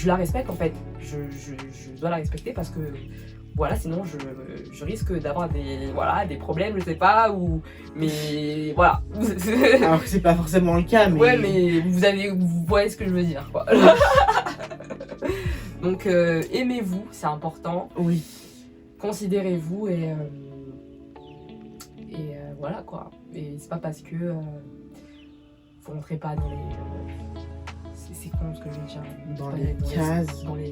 la respecte en fait, je dois la respecter parce que voilà, sinon je risque d'avoir des problèmes, je sais pas, mais voilà. Alors que c'est pas forcément le cas, mais... Ouais, mais vous voyez ce que je veux dire, quoi. Donc aimez-vous, c'est important. Oui. Considérez-vous et voilà quoi. Et c'est pas parce que vous rentrez pas dans les... c'est con ce que je veux dire. Dans les cases. Dans les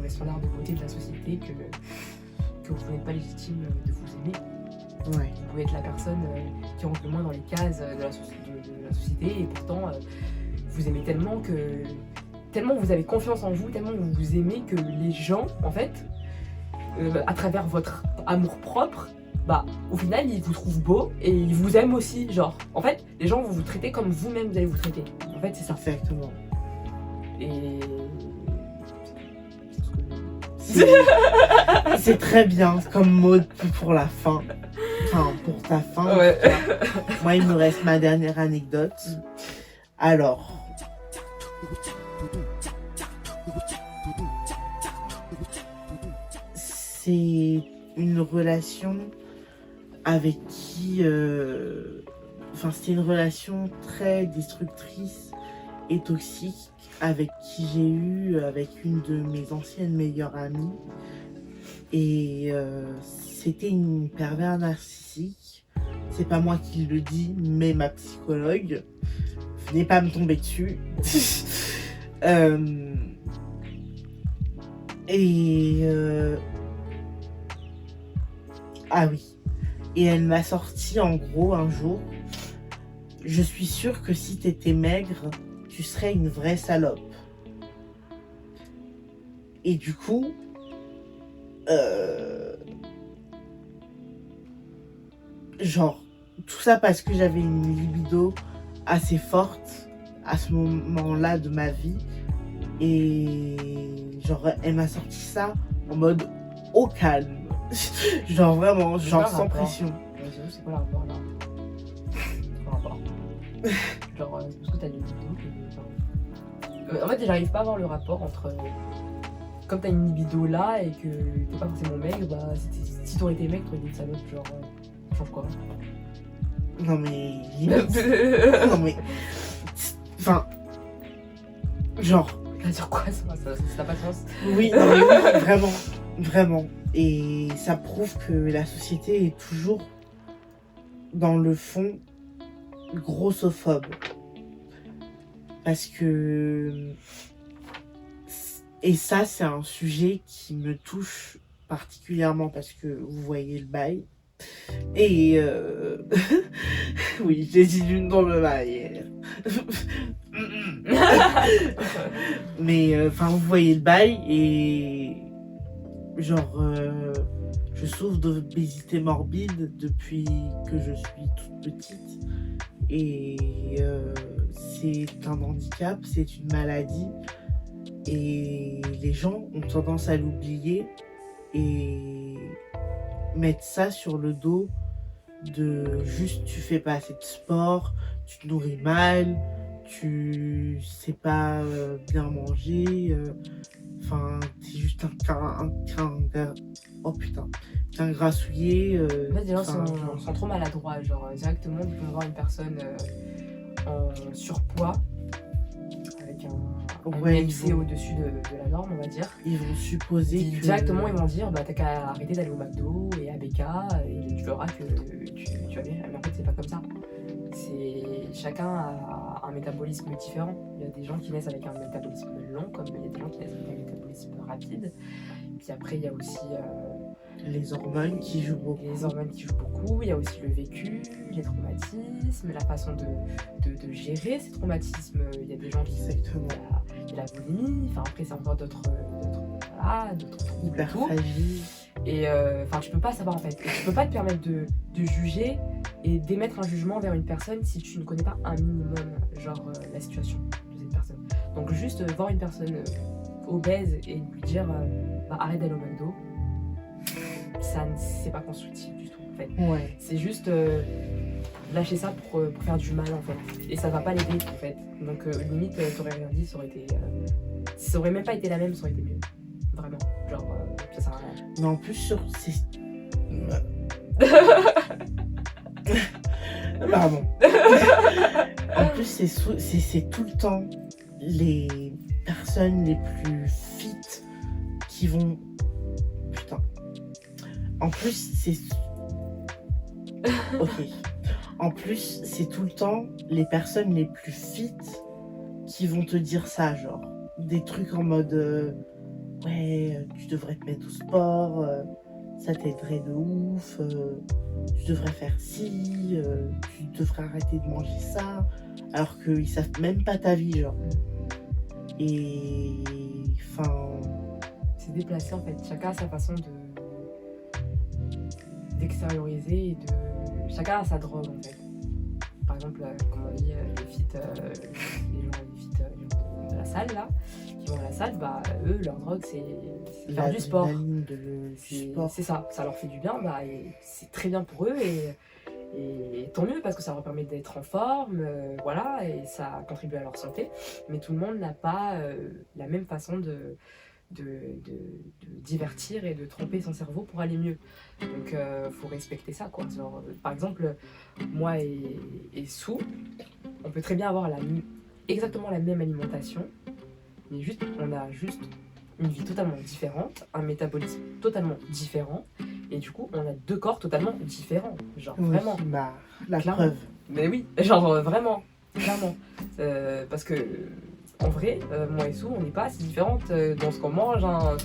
standards de beauté de la société que vous n'êtes pas légitime de vous aimer. Ouais. Vous pouvez être la personne qui rentre le moins dans les cases de la société et pourtant vous aimez tellement vous avez confiance en vous, tellement vous vous aimez que les gens en fait à travers votre amour propre, bah au final ils vous trouvent beau et ils vous aiment aussi, genre en fait les gens vont vous traiter comme vous-même vous allez vous traiter, en fait c'est ça. Exactement. Et c'est très bien comme mot pour la fin, enfin pour ta fin. Ouais. Moi il me reste ma dernière anecdote. Alors c'est une relation avec qui... Enfin, c'était une relation très destructrice et toxique avec qui j'ai eu avec une de mes anciennes meilleures amies. Et c'était une pervers narcissique. C'est pas moi qui le dis, mais ma psychologue. Venez pas me tomber dessus. Ah oui. Et elle m'a sorti en gros un jour. Je suis sûre que si t'étais maigre, tu serais une vraie salope. Et du coup, genre, tout ça parce que j'avais une libido assez forte à ce moment-là de ma vie. Et genre, elle m'a sorti ça en mode au calme. Genre vraiment, genre sans pression. C'est quoi le rapport là? C'est quoi le rapport? Genre, parce que t'as des libido. En fait, j'arrive pas à voir le rapport entre. Comme t'as une libido là et que t'es pas forcément maigre, bah si t'aurais été maigre, t'aurais été une salope, genre. Ça change quoi? Non mais. Non mais. Enfin. Genre. Ça veut dire quoi ça n'a pas de sens? Oui, non mais oui, vraiment. Vraiment. Et ça prouve que la société est toujours, dans le fond, grossophobe. Parce que... Et ça, c'est un sujet qui me touche particulièrement parce que vous voyez le bail. Et... oui, j'ai dit l'une dans le bail. Mais, enfin, vous voyez le bail et... Genre, je souffre d'obésité morbide depuis que je suis toute petite. Et c'est un handicap, c'est une maladie. Et les gens ont tendance à l'oublier et mettre ça sur le dos de juste tu fais pas assez de sport, tu te nourris mal, tu sais pas bien manger, enfin t'es juste un grassouillet. En fait, les gens sont trop maladroits, genre directement ils vont voir une personne en surpoids avec un IMC au-dessus de la norme, on va dire. Ils vont supposer que... Directement, ils vont dire, bah t'as qu'à arrêter d'aller au McDo et à BK et tu verras que tu vas bien. Mais en fait, c'est pas comme ça. Chacun a un métabolisme différent. Il y a des gens qui naissent avec un métabolisme lent, comme il y a des gens qui naissent avec un métabolisme rapide. Puis après, il y a aussi... les hormones qui jouent beaucoup. Il y a aussi le vécu, les traumatismes, la façon de gérer ces traumatismes. Il y a des gens qui... Exactement. Il y a la boulimie, enfin après c'est encore d'autres troubles. Hyperphagie. Et tu peux pas savoir en fait. Et tu peux pas te permettre de juger et d'émettre un jugement vers une personne si tu ne connais pas un minimum la situation de cette personne. Donc juste voir une personne obèse et lui dire arrête d'aller au McDo, c'est pas constructif du tout en fait. Ouais. C'est juste lâcher ça pour faire du mal en fait. Et ça va pas l'aider en fait. Donc limite t'aurais rien dit, ça aurait même pas été la même, ça aurait été mieux. Vraiment. Ça sert à rien. Mais en plus Pardon. En plus c'est tout le temps les personnes les plus fit qui vont... Putain. En plus c'est... Ok. En plus, c'est tout le temps les personnes les plus fit qui vont te dire ça, genre des trucs en mode ouais, tu devrais te mettre au sport, ça t'aiderait de ouf, tu devrais faire ci, tu devrais arrêter de manger ça, alors qu'ils savent même pas ta vie, genre. Et enfin... C'est déplacé en fait, chacun a sa façon d'extérioriser et de... Chacun a sa drogue en fait. Par exemple, comme on dit, les gens de la salle là, qui vont à la salle, eux, leur drogue c'est faire du sport. C'est ça leur fait du bien, et c'est très bien pour eux et tant mieux parce que ça leur permet d'être en forme, voilà, et ça contribue à leur santé. Mais tout le monde n'a pas la même façon de divertir et de tromper son cerveau pour aller mieux. Donc faut respecter ça quoi. Genre, par exemple moi et Sou, on peut très bien avoir exactement la même alimentation, mais on a juste une vie totalement différente, un métabolisme totalement différent, et du coup on a deux corps totalement différents, genre vraiment. La clairement. Preuve. Mais oui, genre vraiment, clairement, parce que en vrai, moi et Sou, on n'est pas si différentes dans ce qu'on mange, hein.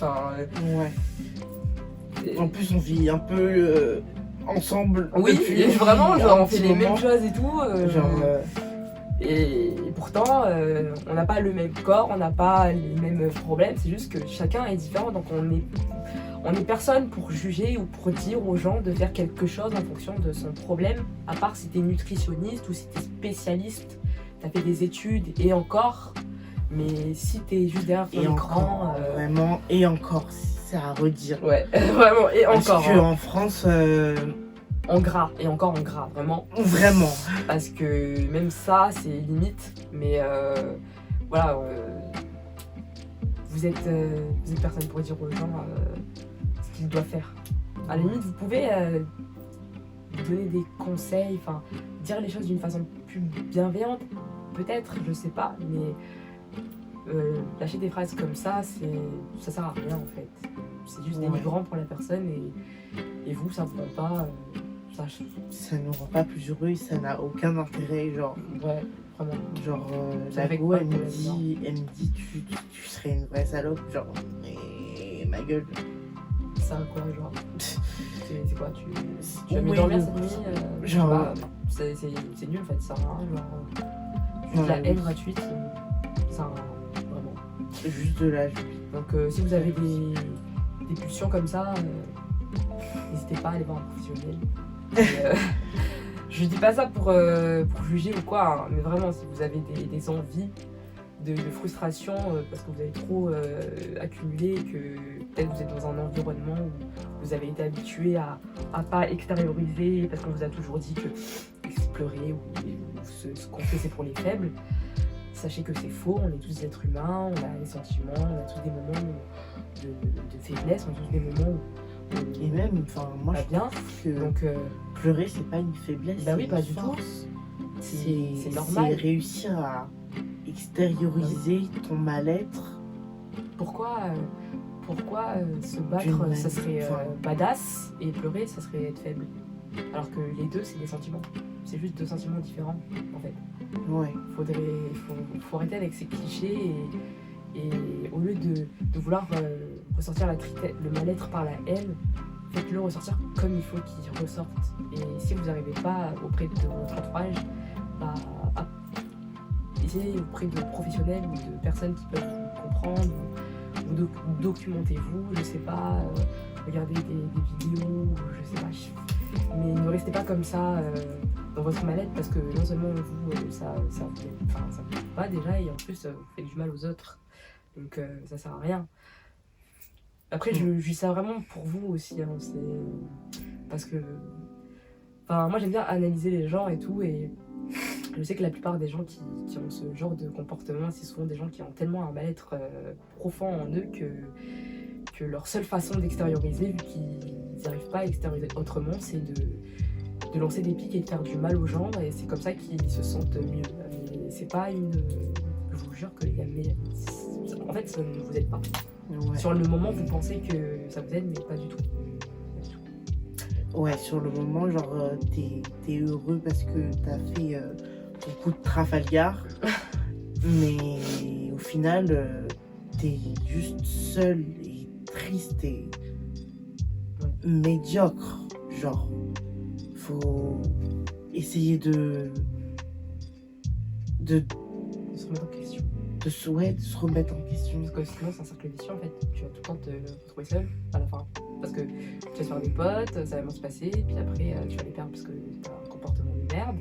Ouais. En plus, on vit un peu ensemble. Oui, vraiment, on fait les mêmes choses et tout. Et pourtant, on n'a pas le même corps, on n'a pas les mêmes problèmes, c'est juste que chacun est différent, donc on est personne pour juger ou pour dire aux gens de faire quelque chose en fonction de son problème, à part si t'es nutritionniste ou si t'es spécialiste, t'as fait des études et encore. Mais si t'es juste derrière ton écran... Vraiment, et encore, c'est à redire. Ouais, vraiment, et encore. Parce qu'en France... En gras, et encore en gras, vraiment. Vraiment. Parce que même ça, c'est limite. Mais voilà, vous êtes personne pour dire aux gens ce qu'ils doivent faire. À la limite, vous pouvez donner des conseils, enfin, dire les choses d'une façon plus bienveillante, peut-être, je sais pas, mais... lâcher des phrases comme ça sert à rien en fait. C'est juste dénigrant pour la personne et vous, ça vous rend pas... Ça nous rend pas plus heureux et ça n'a aucun intérêt, genre... Ouais, vraiment. Genre, la go, elle me dit tu serais une vraie salope, genre, mais ma gueule. C'est quoi, genre? C'est quoi, tu vas mieux dormir cette nuit? Genre... c'est nul en fait, ça sert à rien, genre... Juste la haine gratuite, ça sert à rien, vraiment. Juste de la... Donc si vous avez des pulsions comme ça, n'hésitez pas à aller voir un professionnel. Je dis pas ça pour juger ou quoi, hein, mais vraiment, si vous avez des envies de frustration parce que vous avez trop accumulé et que peut-être vous êtes dans un environnement où vous avez été habitué à pas extérioriser parce qu'on vous a toujours dit que pleurer ou ce qu'on fait c'est pour les faibles. Sachez que c'est faux, on est tous des êtres humains, on a des sentiments, on a tous des moments de faiblesse, on a tous des moments où et même, moi je bien. Que donc, pleurer c'est pas une faiblesse. Bah oui, pas du tout. C'est normal. C'est réussir à extérioriser ton mal-être. Pourquoi se battre, ça serait badass, et pleurer, ça serait être faible? Alors que les deux, c'est des sentiments. C'est juste deux sentiments différents, en fait. Ouais. Faut arrêter avec ces clichés et au lieu de vouloir ressortir le mal-être par la haine, faites-le ressortir comme il faut qu'il ressorte. Et si vous n'arrivez pas auprès de votre entourage, essayez auprès de professionnels ou de personnes qui peuvent vous comprendre, ou documentez-vous, je sais pas, regardez des vidéos, je sais pas. Mais ne restez pas comme ça dans votre mal-être parce que non seulement vous, ça vous pas déjà et en plus vous faites du mal aux autres. Donc ça sert à rien. Après je dis ça vraiment pour vous aussi, hein, parce que moi j'aime bien analyser les gens et tout, et je sais que la plupart des gens qui ont ce genre de comportement, c'est souvent des gens qui ont tellement un mal-être profond en eux que leur seule façon d'extérioriser, vu qu'ils n'arrivent pas à extérioriser autrement, c'est de lancer des pics et de faire du mal aux gens, et c'est comme ça qu'ils se sentent mieux. Mais c'est pas une... Je vous jure que les gars, mais en fait ça ne vous aide pas. Ouais. Sur le moment vous pensez que ça vous aide, mais pas du tout. Ouais, sur le moment, genre t'es heureux parce que t'as fait ton coup de Trafalgar, mais au final t'es juste seul et triste et médiocre. Genre, faut essayer de se remettre en question. De se remettre en question. Parce que sinon, c'est un cercle vicieux en fait. Tu vas tout le temps te retrouver seul à la fin. Parce que tu vas te faire des potes, ça va bien se passer, et puis après tu vas les perdre parce que tu as un comportement de merde.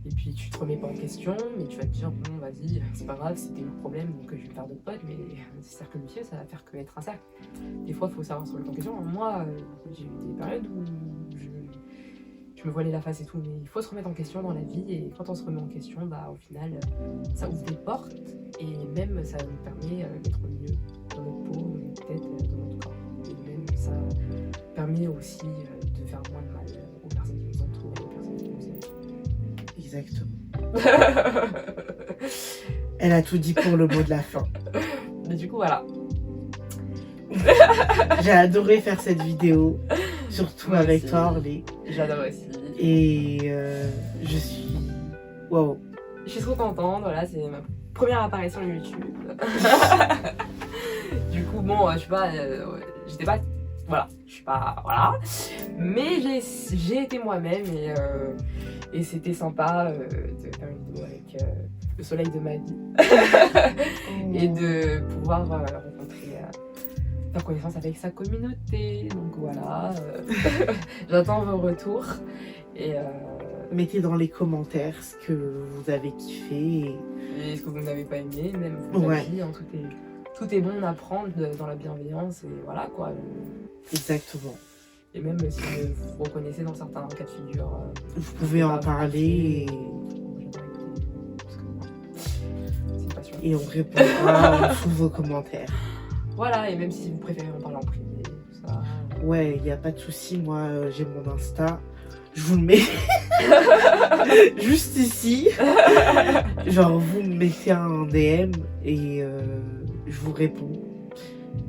Et puis tu te remets pas en question, mais tu vas te dire bon vas-y, c'est pas grave, c'était le problème, donc je vais faire d'autres potes, mais ce cercle vicieux ça va faire que être un cercle. Des fois il faut savoir se remettre en question. Moi j'ai eu des périodes où je me voilais la face et tout, mais il faut se remettre en question dans la vie, et quand on se remet en question, au final ça ouvre des portes, et même ça nous permet d'être mieux dans notre peau, dans notre tête, dans notre corps. Et même ça permet aussi de faire moins de mal aux personnes qui nous entourent et aux personnes qui nous aiment. Exactement. Elle a tout dit pour le mot de la fin. Mais du coup, voilà. J'ai adoré faire cette vidéo, surtout moi avec toi, Orly. J'adore aussi. Et je suis... Wow. Je suis trop contente, voilà, c'est ma première apparition sur YouTube. Du coup, bon, je suis pas... j'étais pas... Voilà, je suis pas... Voilà. Mais j'ai été moi-même, et c'était sympa de faire une vidéo avec le soleil de ma vie. Et de pouvoir rencontrer... faire connaissance avec sa communauté. Donc voilà, j'attends vos retours. Et mettez dans les commentaires ce que vous avez kiffé et ce que vous n'avez pas aimé, même vous avez dit, hein, tout est bon à prendre dans la bienveillance, et voilà quoi. Exactement. Et même si vous vous reconnaissez dans certains cas de figure, vous pouvez en parler et on répondra sous vos commentaires. Voilà, et même si vous préférez en parler en privé, tout ça. Ouais, il n'y a pas de souci, moi j'ai mon Insta. Je vous le mets juste ici. Genre, vous me mettez un DM et je vous réponds.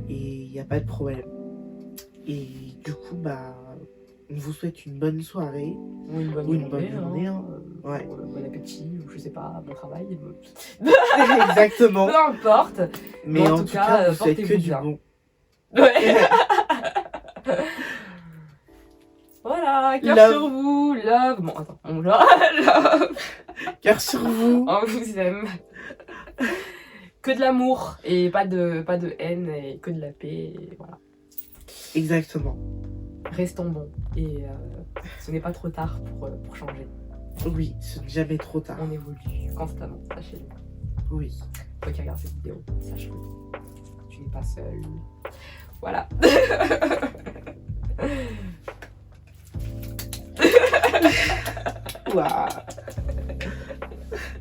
Et il n'y a pas de problème. Et du coup, on vous souhaite une bonne soirée. Ou une bonne journée. Hein. Ouais. Bon appétit, ou je sais pas, bon travail. Exactement. Peu importe. Mais en tout cas, vous faites que du bon. Ouais. Voilà, cœur sur vous, love. Bon, attends, on love. Cœur sur vous. On vous aime. Que de l'amour et pas de haine, et que de la paix, et voilà. Exactement. restons bons. Et ce n'est pas trop tard pour changer. Oui, ce n'est jamais trop tard. On évolue constamment, sachez-le. Oui. Toi qui regardes cette vidéo, sache-le. Tu n'es pas seul. Voilà. Waouh.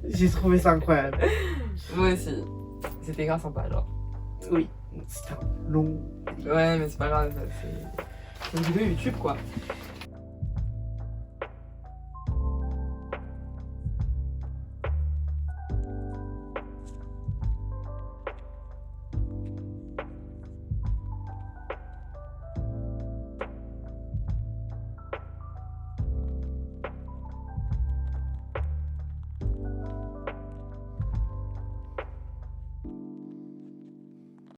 J'ai trouvé ça incroyable. Moi aussi. C'était grave sympa, genre. Oui, c'était un long. Ouais, mais c'est pas grave, c'est une vidéo YouTube, quoi.